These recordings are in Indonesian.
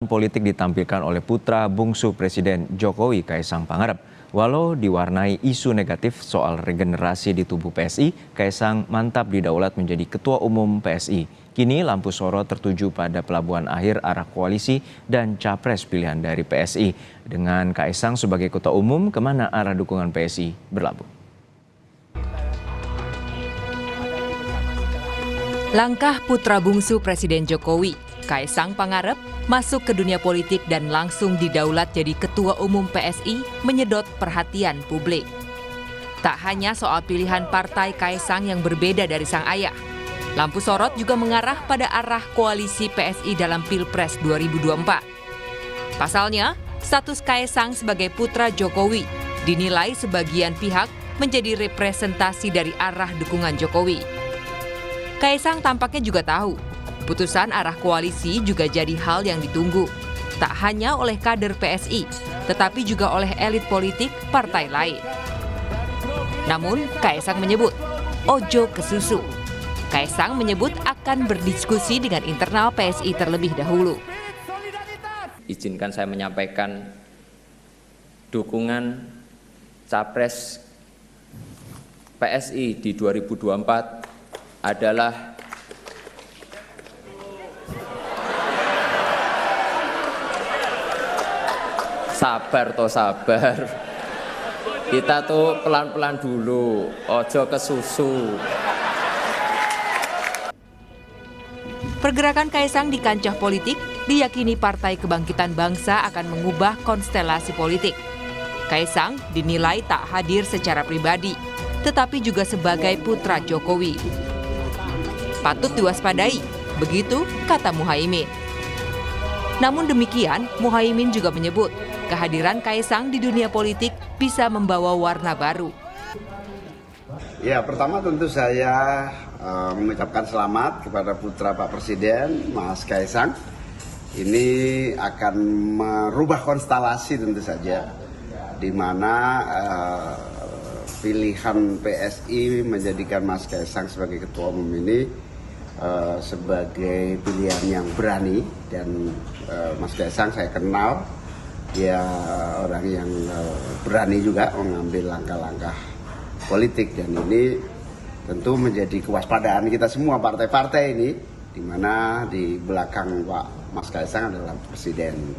Politik ditampilkan oleh putra bungsu Presiden Jokowi, Kaisang Pangarep. Walau diwarnai isu negatif soal regenerasi di tubuh PSI, Kaisang mantap didaulat menjadi Ketua Umum PSI. Kini lampu sorot tertuju pada pelabuhan akhir arah koalisi dan capres pilihan dari PSI. Dengan Kaisang sebagai Ketua Umum, kemana arah dukungan PSI berlabuh? Langkah putra bungsu Presiden Jokowi, Kaisang Pangarep, masuk ke dunia politik dan langsung didaulat jadi Ketua Umum PSI menyedot perhatian publik. Tak hanya soal pilihan partai Kaisang yang berbeda dari sang ayah, lampu sorot juga mengarah pada arah koalisi PSI dalam Pilpres 2024. Pasalnya, status Kaisang sebagai putra Jokowi dinilai sebagian pihak menjadi representasi dari arah dukungan Jokowi. Kaisang tampaknya juga tahu, putusan arah koalisi juga jadi hal yang ditunggu, tak hanya oleh kader PSI, tetapi juga oleh elit politik partai lain. Namun, Kaisang menyebut, ojo ke susu. Kaisang menyebut akan berdiskusi dengan internal PSI terlebih dahulu. Izinkan saya menyampaikan dukungan capres PSI di 2024 adalah sabar. Kita tuh pelan-pelan dulu, ojo ke susu. Pergerakan Kaisang di kancah politik diyakini Partai Kebangkitan Bangsa akan mengubah konstelasi politik. Kaisang dinilai tak hadir secara pribadi, tetapi juga sebagai putra Jokowi. Patut diwaspadai, begitu kata Muhaimin. Namun demikian, Muhaimin juga menyebut kehadiran Kaisang di dunia politik bisa membawa warna baru. Ya, pertama tentu saya mengucapkan selamat kepada putra Pak Presiden, Mas Kaisang. Ini akan merubah konstelasi tentu saja, di mana pilihan PSI menjadikan Mas Kaisang sebagai Ketua Umum ini sebagai pilihan yang berani, dan Mas Kaisang saya kenal dia orang yang berani juga mengambil langkah-langkah politik, dan ini tentu menjadi kewaspadaan kita semua partai-partai ini, di mana di belakang Pak Mas Kaisang adalah Presiden.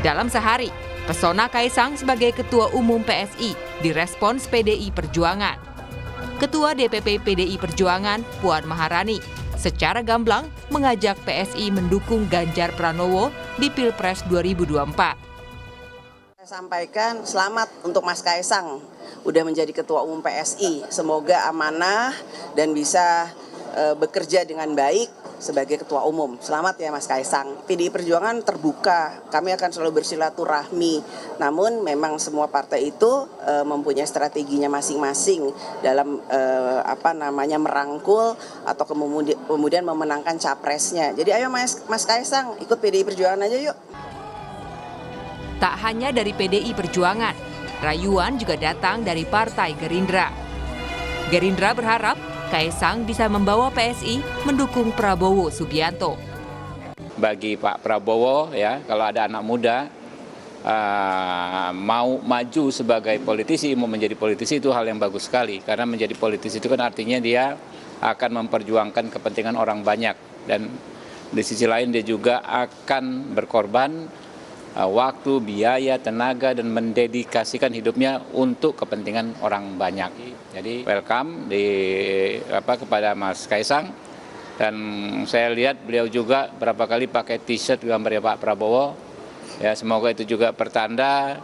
Dalam sehari, pesona Kaisang sebagai Ketua Umum PSI direspons PDI Perjuangan. Ketua DPP PDI Perjuangan, Puan Maharani, secara gamblang mengajak PSI mendukung Ganjar Pranowo di Pilpres 2024. Saya sampaikan selamat untuk Mas Kaisang, udah menjadi Ketua Umum PSI. Semoga amanah dan bisa bekerja dengan baik sebagai Ketua Umum. Selamat ya Mas Kaisang. PDI Perjuangan terbuka, kami akan selalu bersilaturahmi. Namun memang semua partai itu mempunyai strateginya masing-masing dalam merangkul atau kemudian memenangkan capresnya. Jadi ayo Mas Kaisang ikut PDI Perjuangan aja yuk. Tak hanya dari PDI Perjuangan, rayuan juga datang dari Partai Gerindra. Gerindra berharap Kaisang bisa membawa PSI mendukung Prabowo Subianto. Bagi Pak Prabowo, ya, kalau ada anak muda mau maju sebagai politisi, mau menjadi politisi, itu hal yang bagus sekali. Karena menjadi politisi itu kan artinya dia akan memperjuangkan kepentingan orang banyak. Dan di sisi lain dia juga akan berkorban waktu, biaya, tenaga, dan mendedikasikan hidupnya untuk kepentingan orang banyak. Jadi welcome kepada Mas Kaisang, dan saya lihat beliau juga berapa kali pakai t-shirt gambarnya Pak Prabowo. Ya, semoga itu juga pertanda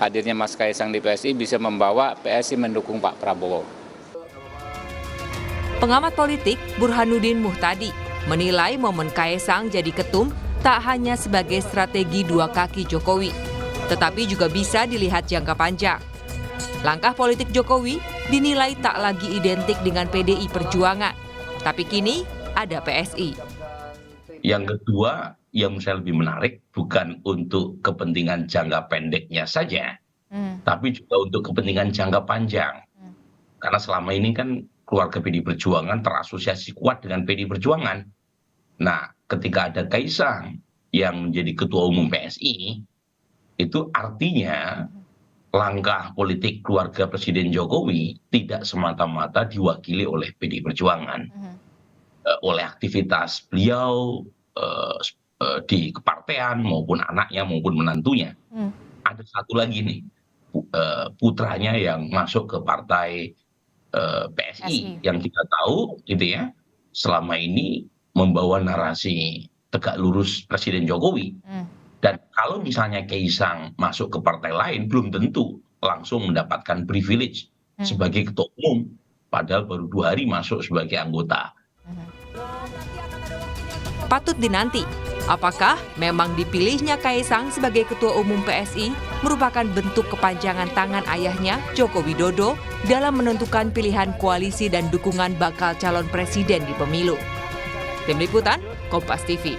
hadirnya Mas Kaisang di PSI bisa membawa PSI mendukung Pak Prabowo. Pengamat politik Burhanuddin Muhtadi menilai momen Kaisang jadi ketum tak hanya sebagai strategi dua kaki Jokowi, tetapi juga bisa dilihat jangka panjang. Langkah politik Jokowi dinilai tak lagi identik dengan PDI Perjuangan, tapi kini ada PSI. Yang kedua, yang saya lebih menarik bukan untuk kepentingan jangka pendeknya saja, tapi juga untuk kepentingan jangka panjang. Karena selama ini kan keluarga PDI Perjuangan terasosiasi kuat dengan PDI Perjuangan. Nah, ketika ada Kaisang yang menjadi ketua umum PSI, itu artinya langkah politik keluarga Presiden Jokowi tidak semata-mata diwakili oleh PDI Perjuangan. Oleh aktivitas beliau di kepartean maupun anaknya maupun menantunya. Ada satu lagi nih, putranya yang masuk ke partai PSI yang kita tahu gitu ya, selama ini membawa narasi tegak lurus Presiden Jokowi. Dan kalau misalnya Kaisang masuk ke partai lain, belum tentu langsung mendapatkan privilege sebagai ketua umum, padahal baru 2 hari masuk sebagai anggota. Patut dinanti, apakah memang dipilihnya Kaisang sebagai ketua umum PSI merupakan bentuk kepanjangan tangan ayahnya, Joko Widodo, dalam menentukan pilihan koalisi dan dukungan bakal calon presiden di pemilu. Tim Liputan, Kompas TV.